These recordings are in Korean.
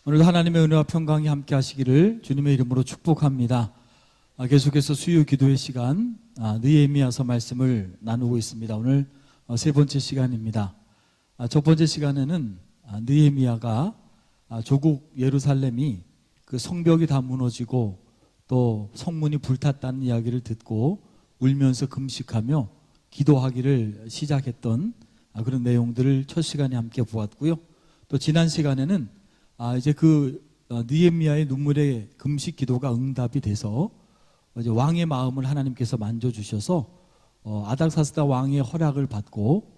오늘도 하나님의 은혜와 평강이 함께 하시기를 주님의 이름으로 축복합니다. 계속해서 수요 기도의 시간 느헤미야서 말씀을 나누고 있습니다. 오늘 세 번째 시간입니다. 첫 번째 시간에는 느헤미야가 조국 예루살렘이 그 성벽이 다 무너지고 또 성문이 불탔다는 이야기를 듣고 울면서 금식하며 기도하기를 시작했던 그런 내용들을 첫 시간에 함께 보았고요. 또 지난 시간에는 이제 그 느헤미야의 눈물의 금식 기도가 응답이 돼서 이제 왕의 마음을 하나님께서 만져주셔서 아닥사스다 왕의 허락을 받고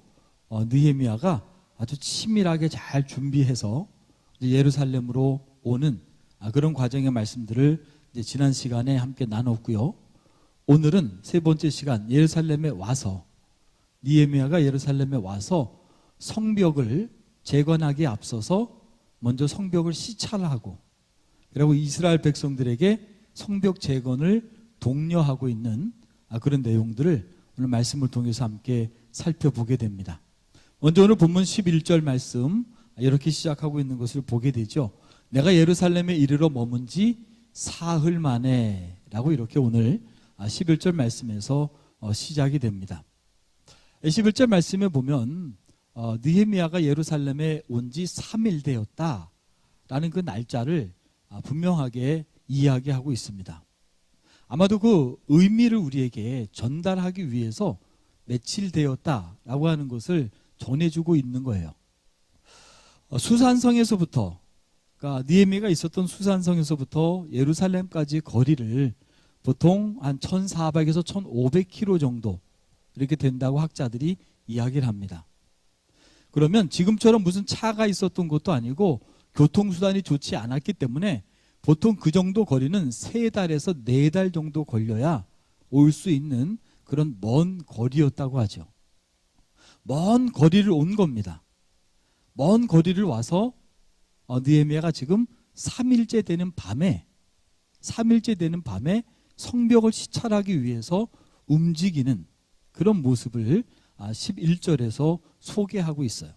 느헤미야가 아주 치밀하게 잘 준비해서 이제 예루살렘으로 오는 그런 과정의 말씀들을 이제 지난 시간에 함께 나눴고요. 오늘은 세 번째 시간 예루살렘에 와서 느헤미야가 예루살렘에 와서 성벽을 재건하기에 앞서서 먼저 성벽을 시찰하고 그리고 이스라엘 백성들에게 성벽 재건을 독려하고 있는 그런 내용들을 오늘 말씀을 통해서 함께 살펴보게 됩니다. 먼저 오늘 본문 11절 말씀 이렇게 시작하고 있는 것을 보게 되죠. 내가 예루살렘에 이르러 머문 지 사흘 만에 라고 이렇게 오늘 11절 말씀에서 시작이 됩니다. 11절 말씀에 보면 느헤미야가 예루살렘에 온 지 3일 되었다라는 그 날짜를 분명하게 이야기하고 있습니다. 아마도 그 의미를 우리에게 전달하기 위해서 며칠 되었다라고 하는 것을 전해주고 있는 거예요. 수산성에서부터 그러니까 느헤미야가 있었던 수산성에서부터 예루살렘까지 거리를 보통 한 1400에서 1500km 정도 이렇게 된다고 학자들이 이야기를 합니다. 그러면 지금처럼 무슨 차가 있었던 것도 아니고 교통수단이 좋지 않았기 때문에 보통 그 정도 거리는 3달에서 4달 정도 걸려야 올 수 있는 그런 먼 거리였다고 하죠. 먼 거리를 온 겁니다. 먼 거리를 와서 느헤미야가 지금 3일째 되는 밤에 성벽을 시찰하기 위해서 움직이는 그런 모습을 11절에서 소개하고 있어요.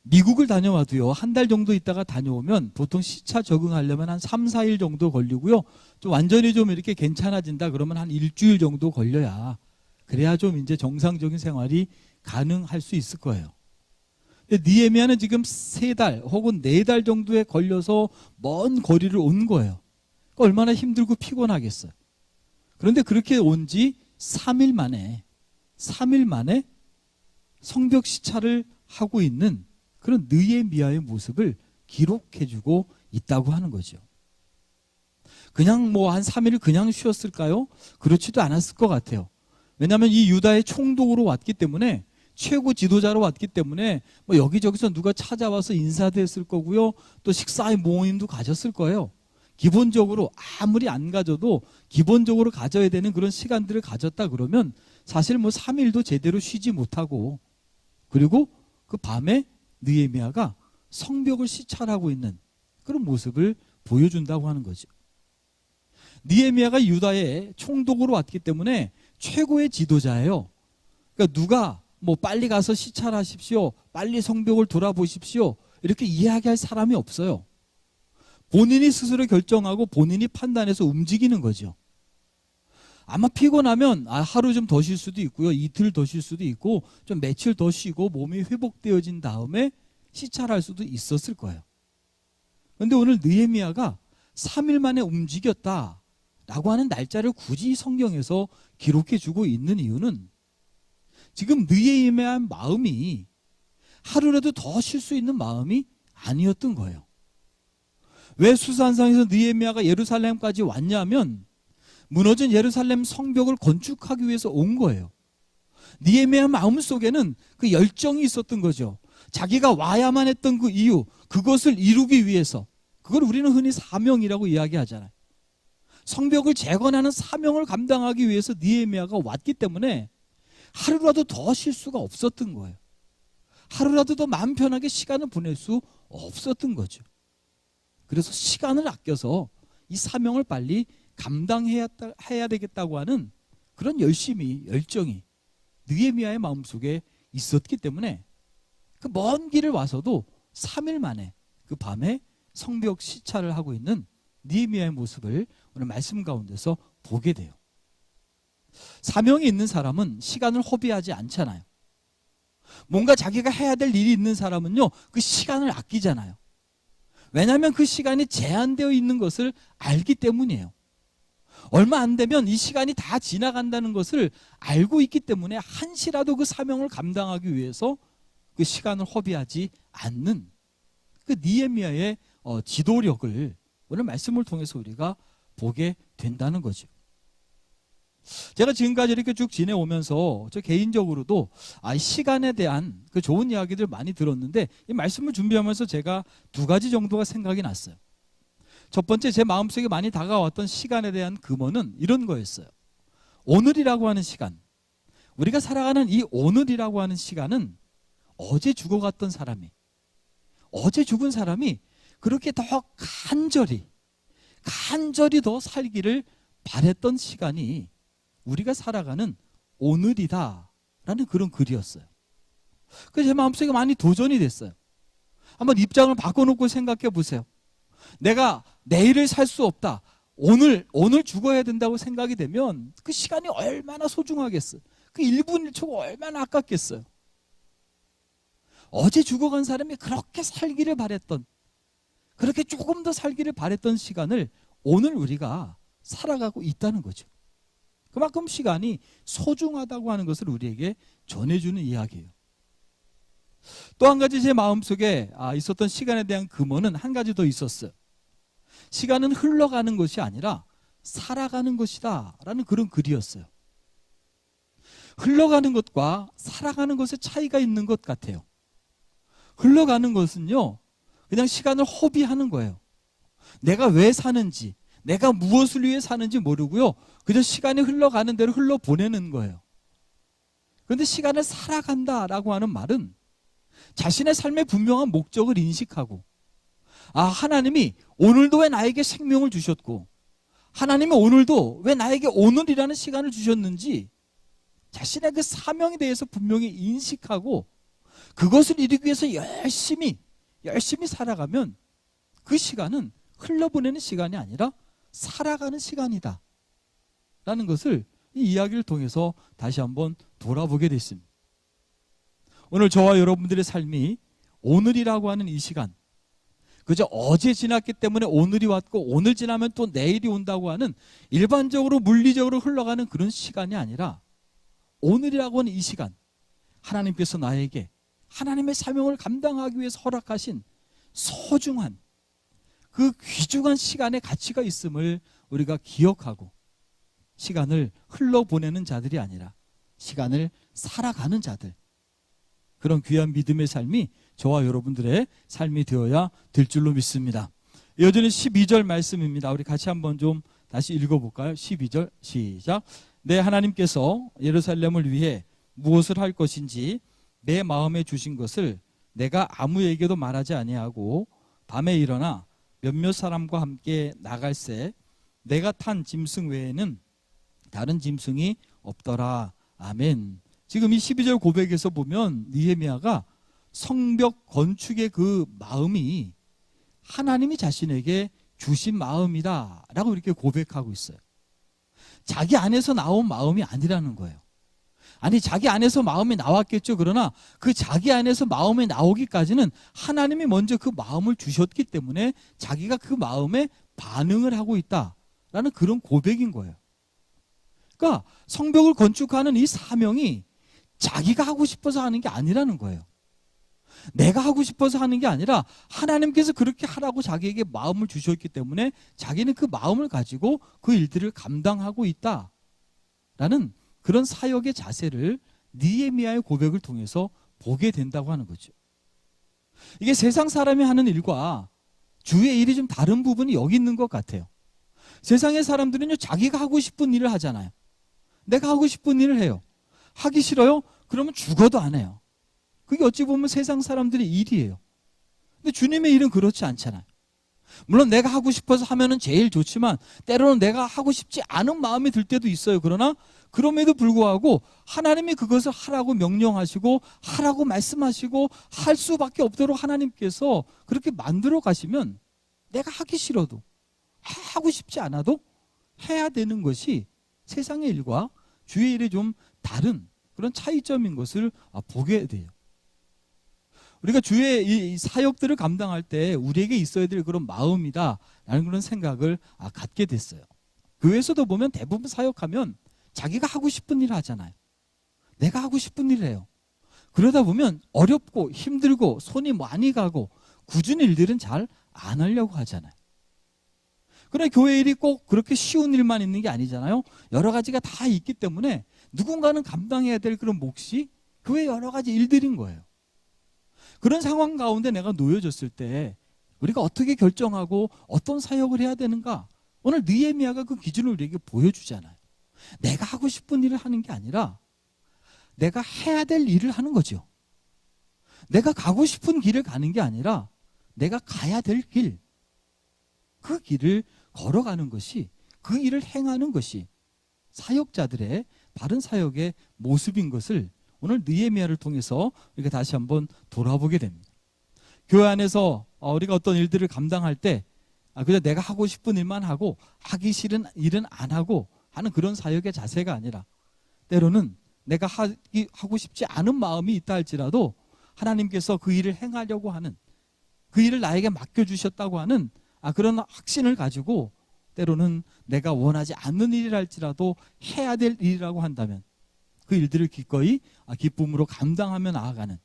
미국을 다녀와도요, 한 달 정도 있다가 다녀오면 보통 시차 적응하려면 한 3, 4일 정도 걸리고요. 좀 완전히 좀 이렇게 괜찮아진다 그러면 한 일주일 정도 걸려야 그래야 좀 이제 정상적인 생활이 가능할 수 있을 거예요. 근데 느헤미야는 지금 3달 혹은 4달 정도에 걸려서 먼 거리를 온 거예요. 그러니까 얼마나 힘들고 피곤하겠어요. 그런데 그렇게 온 지 3일 만에 성벽 시찰을 하고 있는 그런 느헤미야의 모습을 기록해주고 있다고 하는 거죠. 그냥 뭐 한 3일을 그냥 쉬었을까요? 그렇지도 않았을 것 같아요. 왜냐하면 이 유다의 총독으로 왔기 때문에 최고 지도자로 왔기 때문에 뭐 여기저기서 누가 찾아와서 인사도 했을 거고요. 또 식사의 모임도 가졌을 거예요. 기본적으로 아무리 안 가져도 기본적으로 가져야 되는 그런 시간들을 가졌다 그러면 사실 뭐 3일도 제대로 쉬지 못하고 그리고 그 밤에 느헤미야가 성벽을 시찰하고 있는 그런 모습을 보여준다고 하는 거죠. 느헤미야가 유다의 총독으로 왔기 때문에 최고의 지도자예요. 그러니까 누가 뭐 빨리 가서 시찰하십시오, 빨리 성벽을 돌아보십시오 이렇게 이야기할 사람이 없어요. 본인이 스스로 결정하고 본인이 판단해서 움직이는 거죠. 아마 피곤하면 하루 좀 더 쉴 수도 있고요. 이틀 더 쉴 수도 있고 좀 며칠 더 쉬고 몸이 회복되어진 다음에 시찰할 수도 있었을 거예요. 그런데 오늘 느헤미야가 3일 만에 움직였다라고 하는 날짜를 굳이 성경에서 기록해 주고 있는 이유는 지금 느헤미야의 마음이 하루라도 더 쉴 수 있는 마음이 아니었던 거예요. 왜 수산성에서 느헤미야가 예루살렘까지 왔냐면 무너진 예루살렘 성벽을 건축하기 위해서 온 거예요. 느헤미야 마음속에는 그 열정이 있었던 거죠. 자기가 와야만 했던 그 이유, 그것을 이루기 위해서, 그걸 우리는 흔히 사명이라고 이야기하잖아요. 성벽을 재건하는 사명을 감당하기 위해서 느헤미야가 왔기 때문에 하루라도 더 쉴 수가 없었던 거예요. 하루라도 더 마음 편하게 시간을 보낼 수 없었던 거죠. 그래서 시간을 아껴서 이 사명을 빨리 감당해야 되겠다고 하는 그런 열정이 느헤미야의 마음속에 있었기 때문에 그 먼 길을 와서도 3일 만에 그 밤에 성벽 시찰을 하고 있는 느헤미야의 모습을 오늘 말씀 가운데서 보게 돼요. 사명이 있는 사람은 시간을 허비하지 않잖아요. 뭔가 자기가 해야 될 일이 있는 사람은요, 그 시간을 아끼잖아요. 왜냐하면 그 시간이 제한되어 있는 것을 알기 때문이에요. 얼마 안 되면 이 시간이 다 지나간다는 것을 알고 있기 때문에 한시라도 그 사명을 감당하기 위해서 그 시간을 허비하지 않는 그 느헤미야의 지도력을 오늘 말씀을 통해서 우리가 보게 된다는 거죠. 제가 지금까지 이렇게 쭉 지내오면서 저 개인적으로도 시간에 대한 그 좋은 이야기들 많이 들었는데 이 말씀을 준비하면서 제가 두 가지 정도가 생각이 났어요. 첫 번째, 제 마음속에 많이 다가왔던 시간에 대한 금어는 이런 거였어요. 오늘이라고 하는 시간, 우리가 살아가는 이 오늘이라고 하는 시간은 어제 죽어갔던 사람이, 어제 죽은 사람이 그렇게 더 간절히 더 살기를 바랬던 시간이 우리가 살아가는 오늘이다라는 그런 글이었어요. 그래서 제 마음속에 많이 도전이 됐어요. 한번 입장을 바꿔놓고 생각해 보세요. 내가 내일을 살 수 없다, 오늘 죽어야 된다고 생각이 되면 그 시간이 얼마나 소중하겠어요. 그 1분 1초가 얼마나 아깝겠어요. 어제 죽어간 사람이 그렇게 살기를 바랬던, 그렇게 조금 더 살기를 바랬던 시간을 오늘 우리가 살아가고 있다는 거죠. 그만큼 시간이 소중하다고 하는 것을 우리에게 전해주는 이야기예요. 또 한 가지 제 마음속에 있었던 시간에 대한 금어는 한 가지 더 있었어요. 시간은 흘러가는 것이 아니라 살아가는 것이다 라는 그런 글이었어요. 흘러가는 것과 살아가는 것에 차이가 있는 것 같아요. 흘러가는 것은요, 그냥 시간을 허비하는 거예요. 내가 왜 사는지, 내가 무엇을 위해 사는지 모르고요, 그저 시간이 흘러가는 대로 흘러보내는 거예요. 그런데 시간을 살아간다라고 하는 말은 자신의 삶의 분명한 목적을 인식하고, 하나님이 오늘도 왜 나에게 생명을 주셨고, 하나님이 오늘도 왜 나에게 오늘이라는 시간을 주셨는지 자신의 그 사명에 대해서 분명히 인식하고 그것을 이루기 위해서 열심히 살아가면 그 시간은 흘러보내는 시간이 아니라 살아가는 시간이다 라는 것을 이 이야기를 통해서 다시 한번 돌아보게 됐습니다. 오늘 저와 여러분들의 삶이 오늘이라고 하는 이 시간, 그저 어제 지났기 때문에 오늘이 왔고 오늘 지나면 또 내일이 온다고 하는 일반적으로 물리적으로 흘러가는 그런 시간이 아니라 오늘이라고 하는 이 시간, 하나님께서 나에게 하나님의 사명을 감당하기 위해서 허락하신 소중한 그 귀중한 시간의 가치가 있음을 우리가 기억하고 시간을 흘러보내는 자들이 아니라 시간을 살아가는 자들, 그런 귀한 믿음의 삶이 저와 여러분들의 삶이 되어야 될 줄로 믿습니다. 여전히 12절 말씀입니다. 우리 같이 한번 좀 다시 읽어볼까요? 12절 시작. 내 하나님께서 예루살렘을 위해 무엇을 할 것인지 내 마음에 주신 것을 내가 아무에게도 말하지 아니하고 밤에 일어나 몇몇 사람과 함께 나갈새 내가 탄 짐승 외에는 다른 짐승이 없더라. 아멘. 지금 이 12절 고백에서 보면 느헤미야가 성벽 건축의 그 마음이 하나님이 자신에게 주신 마음이다 라고 이렇게 고백하고 있어요. 자기 안에서 나온 마음이 아니라는 거예요. 아니, 자기 안에서 마음이 나왔겠죠. 그러나 그 자기 안에서 마음이 나오기까지는 하나님이 먼저 그 마음을 주셨기 때문에 자기가 그 마음에 반응을 하고 있다라는 그런 고백인 거예요. 그러니까 성벽을 건축하는 이 사명이 자기가 하고 싶어서 하는 게 아니라는 거예요. 내가 하고 싶어서 하는 게 아니라 하나님께서 그렇게 하라고 자기에게 마음을 주셨기 때문에 자기는 그 마음을 가지고 그 일들을 감당하고 있다라는 그런 사역의 자세를 느헤미야의 고백을 통해서 보게 된다고 하는 거죠. 이게 세상 사람이 하는 일과 주의 일이 좀 다른 부분이 여기 있는 것 같아요. 세상의 사람들은요, 자기가 하고 싶은 일을 하잖아요. 내가 하고 싶은 일을 해요. 하기 싫어요? 그러면 죽어도 안 해요. 그게 어찌 보면 세상 사람들의 일이에요. 근데 주님의 일은 그렇지 않잖아요. 물론 내가 하고 싶어서 하면은 제일 좋지만 때로는 내가 하고 싶지 않은 마음이 들 때도 있어요. 그러나 그럼에도 불구하고 하나님이 그것을 하라고 명령하시고 하라고 말씀하시고 할 수밖에 없도록 하나님께서 그렇게 만들어 가시면 내가 하기 싫어도, 하고 싶지 않아도 해야 되는 것이 세상의 일과 주의 일이 좀 다른 그런 차이점인 것을 보게 돼요. 우리가 주의 이 사역들을 감당할 때 우리에게 있어야 될 그런 마음이다라는 그런 생각을 갖게 됐어요. 교회에서도 보면 대부분 사역하면 자기가 하고 싶은 일을 하잖아요. 내가 하고 싶은 일을 해요. 그러다 보면 어렵고 힘들고 손이 많이 가고 굳은 일들은 잘 안 하려고 하잖아요. 그러나 교회 일이 꼭 그렇게 쉬운 일만 있는 게 아니잖아요. 여러 가지가 다 있기 때문에 누군가는 감당해야 될 그런 몫이 교회 여러 가지 일들인 거예요. 그런 상황 가운데 내가 놓여졌을 때 우리가 어떻게 결정하고 어떤 사역을 해야 되는가? 오늘 느헤미야가 그 기준을 우리에게 보여주잖아요. 내가 하고 싶은 일을 하는 게 아니라 내가 해야 될 일을 하는 거죠. 내가 가고 싶은 길을 가는 게 아니라 내가 가야 될 길, 그 길을 걸어가는 것이, 그 일을 행하는 것이 사역자들의 바른 사역의 모습인 것을 오늘 느헤미야를 통해서 우리가 다시 한번 돌아보게 됩니다. 교회 안에서 우리가 어떤 일들을 감당할 때 그냥 내가 하고 싶은 일만 하고 하기 싫은 일은 안 하고 하는 그런 사역의 자세가 아니라 때로는 내가 하고 싶지 않은 마음이 있다 할지라도 하나님께서 그 일을 행하려고 하는, 그 일을 나에게 맡겨주셨다고 하는 그런 확신을 가지고 때로는 내가 원하지 않는 일이랄지라도 해야 될 일이라고 한다면 그 일들을 기꺼이 기쁨으로 감당하며 나아가는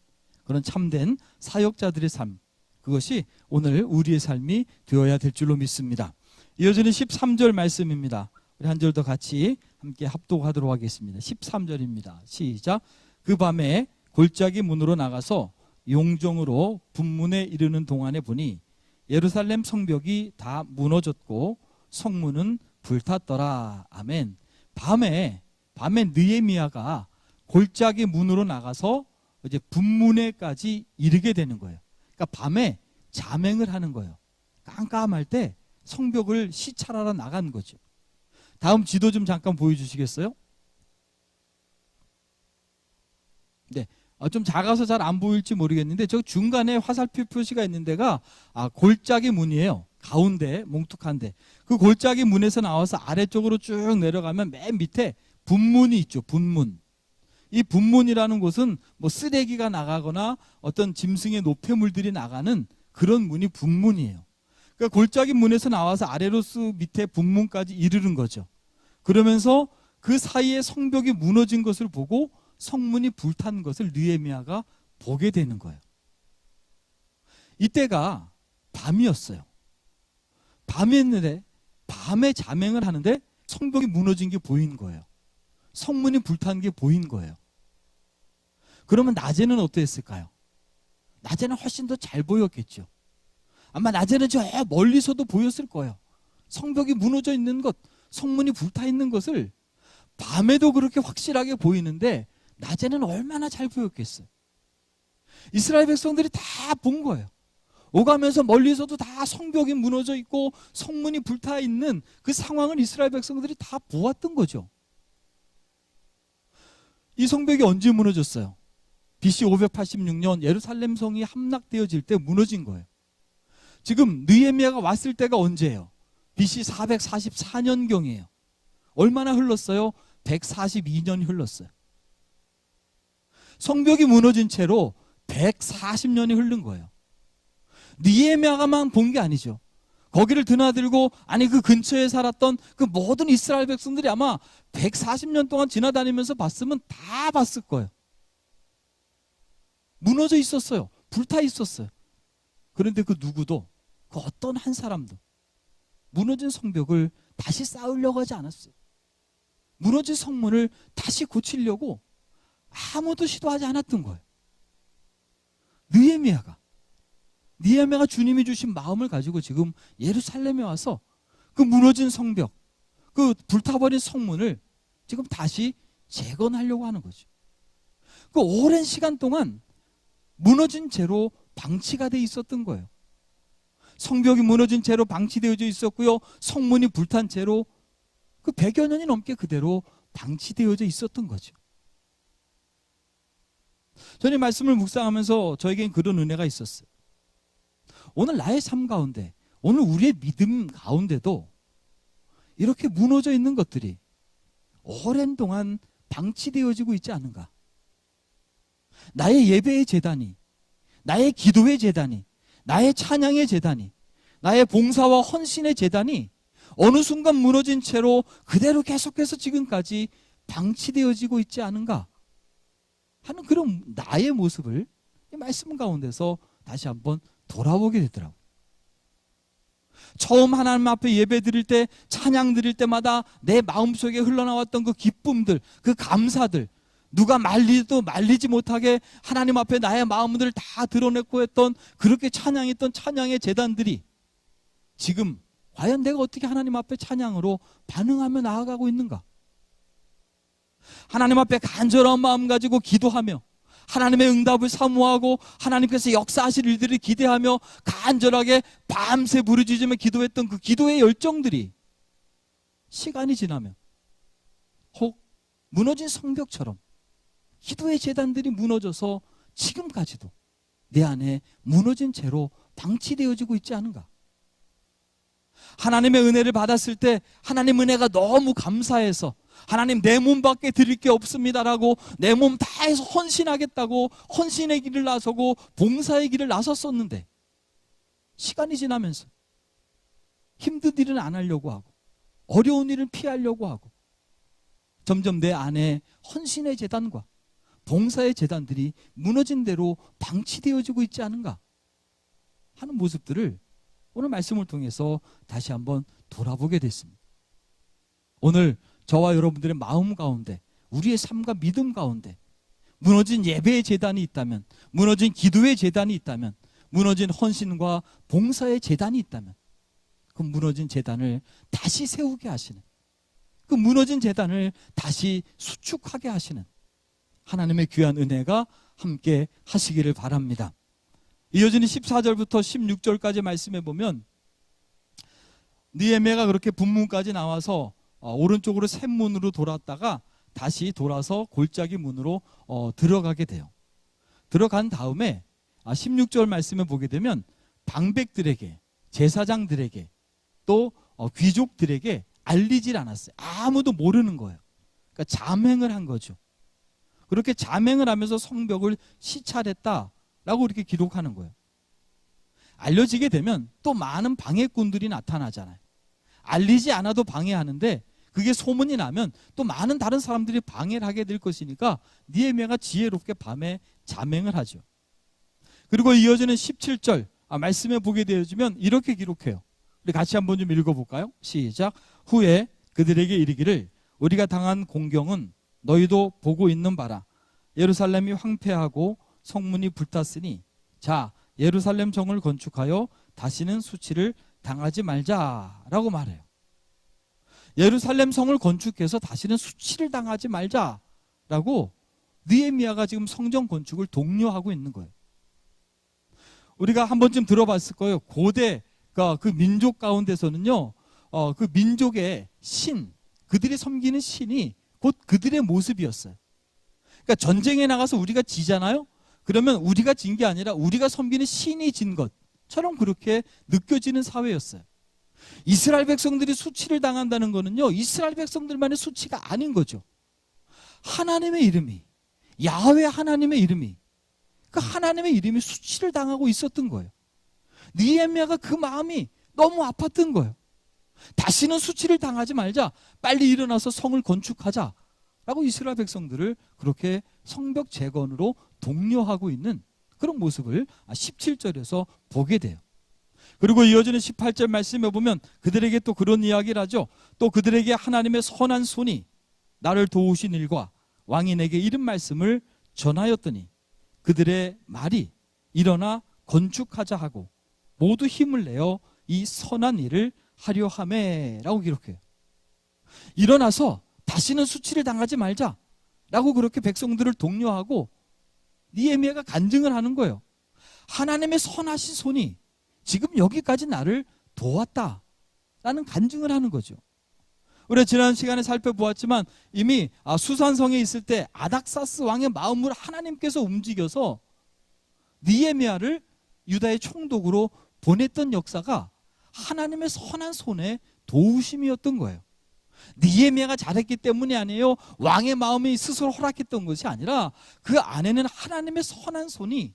그런 참된 사역자들의 삶, 그것이 오늘 우리의 삶이 되어야 될 줄로 믿습니다. 이어지는 13절 말씀입니다. 우리 한 절 더 같이 함께 합독하도록 하겠습니다. 13절입니다. 시작. 그 밤에 골짜기 문으로 나가서 용정으로 분문에 이르는 동안에 보니 예루살렘 성벽이 다 무너졌고 성문은 불탔더라. 아멘. 밤에 느헤미야가 골짜기 문으로 나가서 이제 분문에까지 이르게 되는 거예요. 그러니까 밤에 자맹을 하는 거예요. 깜깜할 때 성벽을 시찰하러 나간 거죠. 다음 지도 좀 잠깐 보여주시겠어요? 네. 좀 작아서 잘 안 보일지 모르겠는데 저 중간에 화살표 표시가 있는 데가 골짜기 문이에요. 가운데 뭉툭한데 그 골짜기 문에서 나와서 아래쪽으로 쭉 내려가면 맨 밑에 분문이 있죠. 분문. 이 분문이라는 곳은 뭐 쓰레기가 나가거나 어떤 짐승의 노폐물들이 나가는 그런 문이 분문이에요. 그러니까 골짜기 문에서 나와서 아래로 쓱 밑에 분문까지 이르는 거죠. 그러면서 그 사이에 성벽이 무너진 것을 보고 성문이 불탄 것을 느헤미야가 보게 되는 거예요. 이때가 밤이었어요. 밤이었는데 밤에 자맹을 하는데 성벽이 무너진 게 보인 거예요. 성문이 불탄 게 보인 거예요. 그러면 낮에는 어땠을까요? 낮에는 훨씬 더 잘 보였겠죠. 아마 낮에는 저 멀리서도 보였을 거예요. 성벽이 무너져 있는 것, 성문이 불타 있는 것을 밤에도 그렇게 확실하게 보이는데 낮에는 얼마나 잘 보였겠어요. 이스라엘 백성들이 다 본 거예요. 오가면서 멀리서도 다 성벽이 무너져 있고 성문이 불타 있는 그 상황을 이스라엘 백성들이 다 보았던 거죠. 이 성벽이 언제 무너졌어요? BC 586년 예루살렘 성이 함락되어질 때 무너진 거예요. 지금 느헤미야가 왔을 때가 언제예요? BC 444년경이에요. 얼마나 흘렀어요? 142년이 흘렀어요. 성벽이 무너진 채로 140년이 흐른 거예요. 느헤미야가만 본 게 아니죠. 거기를 드나들고 그 근처에 살았던 그 모든 이스라엘 백성들이 아마 140년 동안 지나다니면서 봤으면 다 봤을 거예요. 무너져 있었어요. 불타 있었어요. 그런데 그 누구도, 그 어떤 한 사람도 무너진 성벽을 다시 쌓으려고 하지 않았어요. 무너진 성문을 다시 고치려고 아무도 시도하지 않았던 거예요. 느헤미야가 주님이 주신 마음을 가지고 지금 예루살렘에 와서 그 무너진 성벽, 그 불타버린 성문을 지금 다시 재건하려고 하는 거죠. 그 오랜 시간 동안 무너진 채로 방치가 돼 있었던 거예요. 성벽이 무너진 채로 방치되어져 있었고요. 성문이 불탄 채로 그 100여 년이 넘게 그대로 방치되어져 있었던 거죠. 저는 이 말씀을 묵상하면서 저에겐 그런 은혜가 있었어요. 오늘 나의 삶 가운데, 오늘 우리의 믿음 가운데도 이렇게 무너져 있는 것들이 오랜 동안 방치되어지고 있지 않은가? 나의 예배의 제단이, 나의 기도의 제단이, 나의 찬양의 제단이, 나의 봉사와 헌신의 제단이 어느 순간 무너진 채로 그대로 계속해서 지금까지 방치되어지고 있지 않은가 하는 그런 나의 모습을 이 말씀 가운데서 다시 한번 돌아보게 되더라고요. 처음 하나님 앞에 예배 드릴 때, 찬양 드릴 때마다 내 마음속에 흘러나왔던 그 기쁨들, 그 감사들, 누가 말리도 말리지 못하게 하나님 앞에 나의 마음을 다 드러냈고 했던 그렇게 찬양했던 찬양의 제단들이 지금 과연 내가 어떻게 하나님 앞에 찬양으로 반응하며 나아가고 있는가? 하나님 앞에 간절한 마음 가지고 기도하며 하나님의 응답을 사모하고 하나님께서 역사하실 일들을 기대하며 간절하게 밤새 부르짖으며 기도했던 그 기도의 열정들이 시간이 지나면 혹 무너진 성벽처럼 기도의 제단들이 무너져서 지금까지도 내 안에 무너진 채로 방치되어지고 있지 않은가? 하나님의 은혜를 받았을 때 하나님 은혜가 너무 감사해서 하나님 내 몸밖에 드릴 게 없습니다라고 내 몸 다해서 헌신하겠다고 헌신의 길을 나서고 봉사의 길을 나섰었는데 시간이 지나면서 힘든 일은 안 하려고 하고 어려운 일은 피하려고 하고 점점 내 안에 헌신의 제단과 봉사의 제단들이 무너진 대로 방치되어지고 있지 않은가 하는 모습들을 오늘 말씀을 통해서 다시 한번 돌아보게 됐습니다. 오늘 저와 여러분들의 마음 가운데 우리의 삶과 믿음 가운데 무너진 예배의 제단이 있다면, 무너진 기도의 제단이 있다면, 무너진 헌신과 봉사의 제단이 있다면 그 무너진 제단을 다시 세우게 하시는, 그 무너진 제단을 다시 수축하게 하시는 하나님의 귀한 은혜가 함께 하시기를 바랍니다. 이어지는 14절부터 16절까지 말씀해 보면 느헤미야가 그렇게 분문까지 나와서 오른쪽으로 샘문으로 돌았다가 다시 돌아서 골짜기 문으로 들어가게 돼요. 들어간 다음에 16절 말씀을 보게 되면 방백들에게, 제사장들에게 또 귀족들에게 알리질 않았어요. 아무도 모르는 거예요. 그러니까 잠행을 한 거죠. 그렇게 잠행을 하면서 성벽을 시찰했다라고 이렇게 기록하는 거예요. 알려지게 되면 또 많은 방해꾼들이 나타나잖아요. 알리지 않아도 방해하는데 그게 소문이 나면 또 많은 다른 사람들이 방해를 하게 될 것이니까 느헤미야가 지혜롭게 밤에 잠행을 하죠. 그리고 이어지는 17절 말씀에 보게 되어지면 이렇게 기록해요. 우리 같이 한번 좀 읽어볼까요? 시작. 후에 그들에게 이르기를 우리가 당한 공경은 너희도 보고 있는 바라. 예루살렘이 황폐하고 성문이 불탔으니 자 예루살렘 성을 건축하여 다시는 수치를 당하지 말자라고 말해요. 예루살렘 성을 건축해서 다시는 수치를 당하지 말자라고 느헤미야가 지금 성전 건축을 독려하고 있는 거예요. 우리가 한 번쯤 들어봤을 거예요. 고대 그 민족 가운데서는요, 그 민족의 신, 그들이 섬기는 신이 곧 그들의 모습이었어요. 그러니까 전쟁에 나가서 우리가 지잖아요. 그러면 우리가 진 게 아니라 우리가 섬기는 신이 진 것처럼 그렇게 느껴지는 사회였어요. 이스라엘 백성들이 수치를 당한다는 거는요, 이스라엘 백성들만의 수치가 아닌 거죠. 하나님의 이름이, 야훼 하나님의 이름이, 그 하나님의 이름이 수치를 당하고 있었던 거예요. 느헤미야가 그 마음이 너무 아팠던 거예요. 다시는 수치를 당하지 말자, 빨리 일어나서 성을 건축하자 라고 이스라엘 백성들을 그렇게 성벽 재건으로 독려하고 있는 그런 모습을 17절에서 보게 돼요. 그리고 이어지는 18절 말씀에 보면 그들에게 또 그런 이야기를 하죠. 또 그들에게 하나님의 선한 손이 나를 도우신 일과 왕이 내게 이른 말씀을 전하였더니 그들의 말이 일어나 건축하자 하고 모두 힘을 내어 이 선한 일을 하려 하매라고 기록해요. 일어나서 다시는 수치를 당하지 말자라고 그렇게 백성들을 독려하고 느헤미야가 간증을 하는 거예요. 하나님의 선하신 손이 지금 여기까지 나를 도왔다라는 간증을 하는 거죠. 우리가 지난 시간에 살펴보았지만 이미 수산성에 있을 때 아닥사스 왕의 마음을 하나님께서 움직여서 느헤미야를 유다의 총독으로 보냈던 역사가 하나님의 선한 손의 도우심이었던 거예요. 느헤미야가 잘했기 때문이 아니에요. 왕의 마음이 스스로 허락했던 것이 아니라 그 안에는 하나님의 선한 손이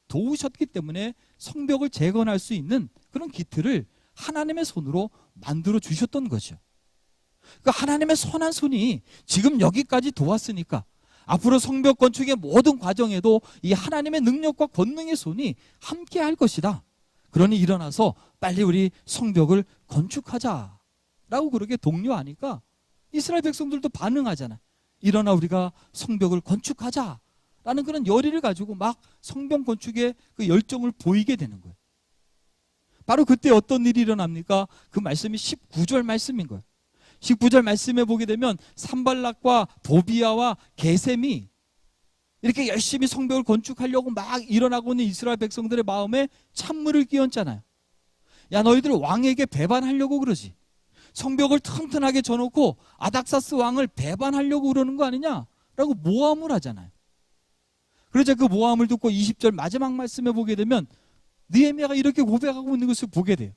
도우셨기 때문에 성벽을 재건할 수 있는 그런 기틀을 하나님의 손으로 만들어 주셨던 거죠. 그 하나님의 선한 손이 지금 여기까지 도왔으니까 앞으로 성벽 건축의 모든 과정에도 이 하나님의 능력과 권능의 손이 함께 할 것이다. 그러니 일어나서 빨리 우리 성벽을 건축하자라고 그렇게 독려하니까 이스라엘 백성들도 반응하잖아. 일어나 우리가 성벽을 건축하자라는 그런 열의를 가지고 막 성벽 건축에 그 열정을 보이게 되는 거예요. 바로 그때 어떤 일이 일어납니까? 그 말씀이 19절 말씀인 거예요. 19절 말씀에 보게 되면 산발락과 도비아와 게셈이 이렇게 열심히 성벽을 건축하려고 막 일어나고 있는 이스라엘 백성들의 마음에 찬물을 끼얹잖아요. 야, 너희들 왕에게 배반하려고 그러지. 성벽을 튼튼하게 져놓고 아닥사스 왕을 배반하려고 그러는 거 아니냐? 라고 모함을 하잖아요. 그러자 그 모함을 듣고 20절 마지막 말씀에 보게 되면 느헤미야가 이렇게 고백하고 있는 것을 보게 돼요.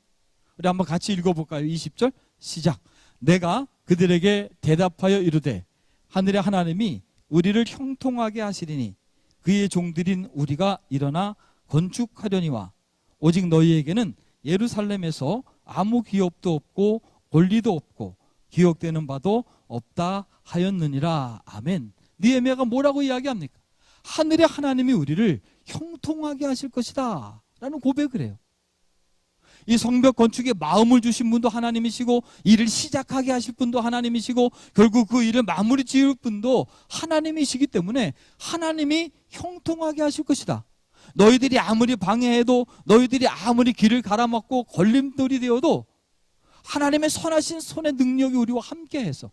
우리 한번 같이 읽어볼까요? 20절 시작. 내가 그들에게 대답하여 이르되 하늘의 하나님이 우리를 형통하게 하시리니 그의 종들인 우리가 일어나 건축하려니와 오직 너희에게는 예루살렘에서 아무 기업도 없고 권리도 없고 기억되는 바도 없다 하였느니라. 아멘. 느헤미야가 뭐라고 이야기합니까? 하늘의 하나님이 우리를 형통하게 하실 것이다 라는 고백을 해요. 이 성벽 건축에 마음을 주신 분도 하나님이시고 일을 시작하게 하실 분도 하나님이시고 결국 그 일을 마무리 지을 분도 하나님이시기 때문에 하나님이 형통하게 하실 것이다. 너희들이 아무리 방해해도 너희들이 아무리 길을 가로막고 걸림돌이 되어도 하나님의 선하신 손의 능력이 우리와 함께해서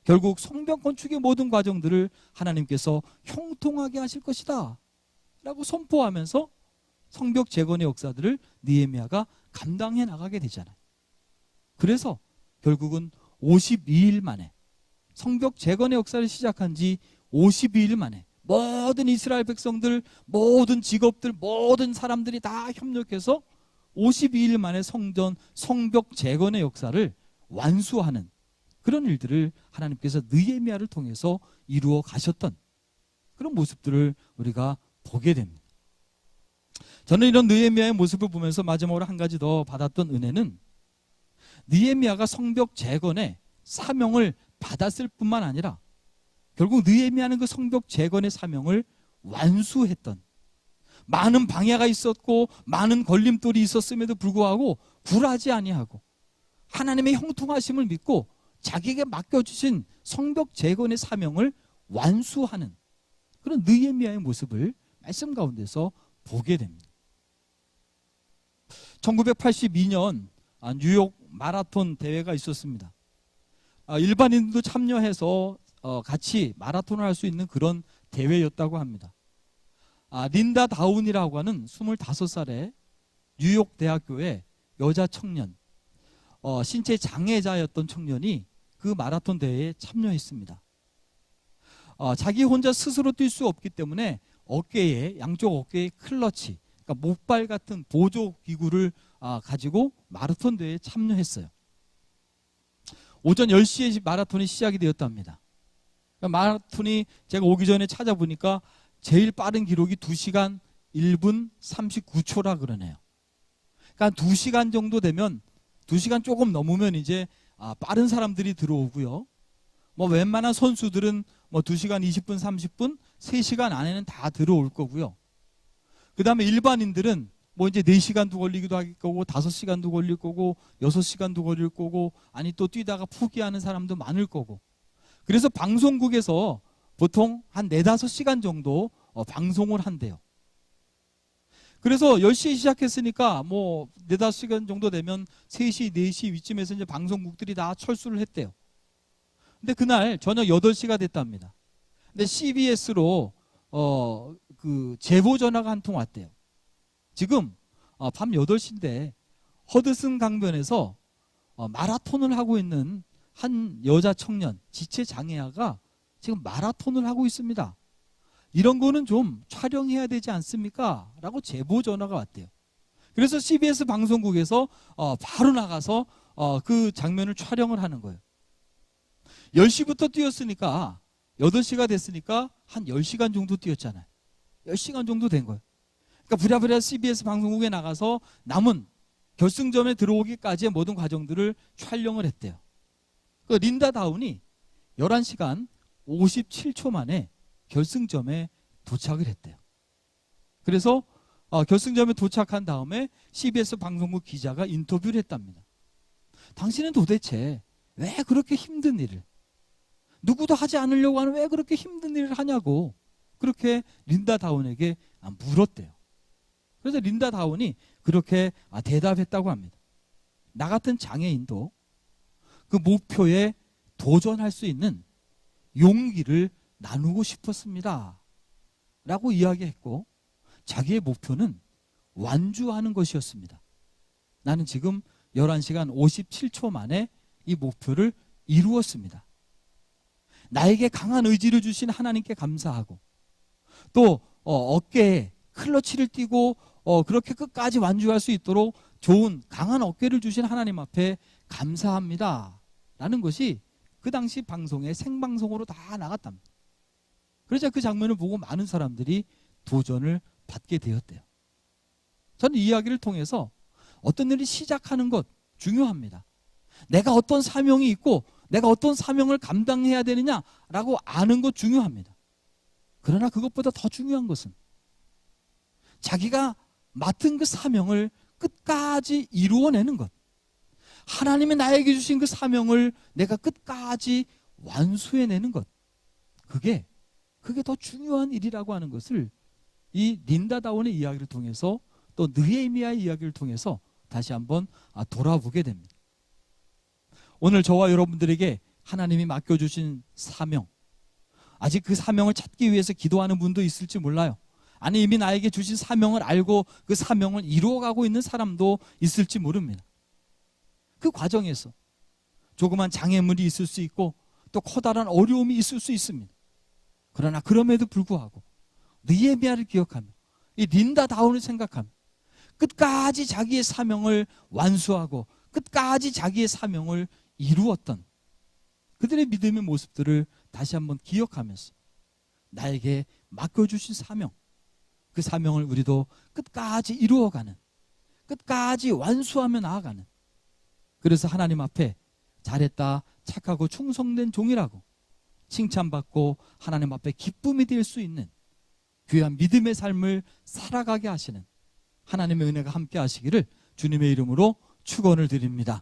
결국 성벽 건축의 모든 과정들을 하나님께서 형통하게 하실 것이다 라고 선포하면서 성벽 재건의 역사들을 느헤미야가 감당해 나가게 되잖아요. 그래서 결국은 52일 만에 성벽 재건의 역사를 시작한 지 52일 만에 모든 이스라엘 백성들, 모든 직업들, 모든 사람들이 다 협력해서 52일 만에 성벽 재건의 역사를 완수하는 그런 일들을 하나님께서 느헤미야를 통해서 이루어 가셨던 그런 모습들을 우리가 보게 됩니다. 저는 이런 느헤미야의 모습을 보면서 마지막으로 한 가지 더 받았던 은혜는 느헤미야가 성벽 재건의 사명을 받았을 뿐만 아니라 결국 느헤미야는 그 성벽 재건의 사명을 완수했던, 많은 방해가 있었고 많은 걸림돌이 있었음에도 불구하고 굴하지 아니하고 하나님의 형통하심을 믿고 자기에게 맡겨주신 성벽 재건의 사명을 완수하는 그런 느헤미야의 모습을 말씀 가운데서 보게 됩니다. 1982년 뉴욕 마라톤 대회가 있었습니다. 일반인도 참여해서 같이 마라톤을 할 수 있는 그런 대회였다고 합니다. 린다 다운이라고 하는 25살의 뉴욕 대학교의 여자 청년, 신체 장애자였던 청년이 그 마라톤 대회에 참여했습니다. 자기 혼자 스스로 뛸 수 없기 때문에 양쪽 어깨에 클러치, 그러니까 목발 같은 보조 기구를 가지고 마라톤 대회에 참여했어요. 오전 10시에 마라톤이 시작이 되었답니다. 그러니까 마라톤이 제가 오기 전에 찾아보니까 제일 빠른 기록이 2시간 1분 39초라 그러네요. 그러니까 2시간 정도 되면 2시간 조금 넘으면 이제 빠른 사람들이 들어오고요. 뭐 웬만한 선수들은 뭐 2시간 20분 30분 3시간 안에는 다 들어올 거고요. 그 다음에 일반인들은 뭐 이제 4시간도 걸리기도 할 거고 5시간도 걸릴 거고 6시간도 걸릴 거고 아니 또 뛰다가 포기하는 사람도 많을 거고 그래서 방송국에서 보통 한 4-5시간 정도 방송을 한대요. 그래서 10시에 시작했으니까 뭐 4-5시간 정도 되면 3시, 4시 이쯤에서 이제 방송국들이 다 철수를 했대요. 근데 그날 저녁 8시가 됐답니다. 근데 CBS로 그 제보 전화가 한 통 왔대요. 지금 밤 8시인데 허드슨 강변에서 마라톤을 하고 있는 한 여자 청년, 지체 장애아가 지금 마라톤을 하고 있습니다. 이런 거는 좀 촬영해야 되지 않습니까? 라고 제보 전화가 왔대요. 그래서 CBS 방송국에서 바로 나가서 그 장면을 촬영을 하는 거예요. 10시부터 뛰었으니까 8시가 됐으니까 한 10시간 정도 뛰었잖아요. 10시간 정도 된 거예요. 그러니까 부랴부랴 CBS 방송국에 나가서 남은 결승점에 들어오기까지의 모든 과정들을 촬영을 했대요. 그 린다 다운이 11시간 57초 만에 결승점에 도착을 했대요. 그래서 결승점에 도착한 다음에 CBS 방송국 기자가 인터뷰를 했답니다. 당신은 도대체 왜 그렇게 힘든 일을, 누구도 하지 않으려고 하는 왜 그렇게 힘든 일을 하냐고 그렇게 린다 다운에게 물었대요. 그래서 린다 다운이 그렇게 대답했다고 합니다. 나 같은 장애인도 그 목표에 도전할 수 있는 용기를 나누고 싶었습니다 라고 이야기했고, 자기의 목표는 완주하는 것이었습니다. 나는 지금 11시간 57초 만에 이 목표를 이루었습니다. 나에게 강한 의지를 주신 하나님께 감사하고, 또 어깨에 클러치를 띄고 그렇게 끝까지 완주할 수 있도록 좋은 강한 어깨를 주신 하나님 앞에 감사합니다 라는 것이 그 당시 방송에 생방송으로 다 나갔답니다. 그러자 그 장면을 보고 많은 사람들이 도전을 받게 되었대요. 저는 이 이야기를 통해서 어떤 일을 시작하는 것 중요합니다. 내가 어떤 사명이 있고 내가 어떤 사명을 감당해야 되느냐라고 아는 것 중요합니다. 그러나 그것보다 더 중요한 것은 자기가 맡은 그 사명을 끝까지 이루어내는 것, 하나님이 나에게 주신 그 사명을 내가 끝까지 완수해내는 것, 그게 더 중요한 일이라고 하는 것을 이 린다 다운의 이야기를 통해서, 또 느헤미야의 이야기를 통해서 다시 한번 돌아보게 됩니다. 오늘 저와 여러분들에게 하나님이 맡겨주신 사명, 아직 그 사명을 찾기 위해서 기도하는 분도 있을지 몰라요. 아니 이미 나에게 주신 사명을 알고 그 사명을 이루어가고 있는 사람도 있을지 모릅니다. 그 과정에서 조그만 장애물이 있을 수 있고 또 커다란 어려움이 있을 수 있습니다. 그러나 그럼에도 불구하고 느헤미야를 기억하며 이 린다 다운을 생각하며 끝까지 자기의 사명을 완수하고 끝까지 자기의 사명을 이루었던 그들의 믿음의 모습들을 다시 한번 기억하면서 나에게 맡겨주신 사명, 그 사명을 우리도 끝까지 이루어가는, 끝까지 완수하며 나아가는, 그래서 하나님 앞에 잘했다, 착하고 충성된 종이라고 칭찬받고 하나님 앞에 기쁨이 될 수 있는 귀한 믿음의 삶을 살아가게 하시는 하나님의 은혜가 함께 하시기를 주님의 이름으로 축원을 드립니다.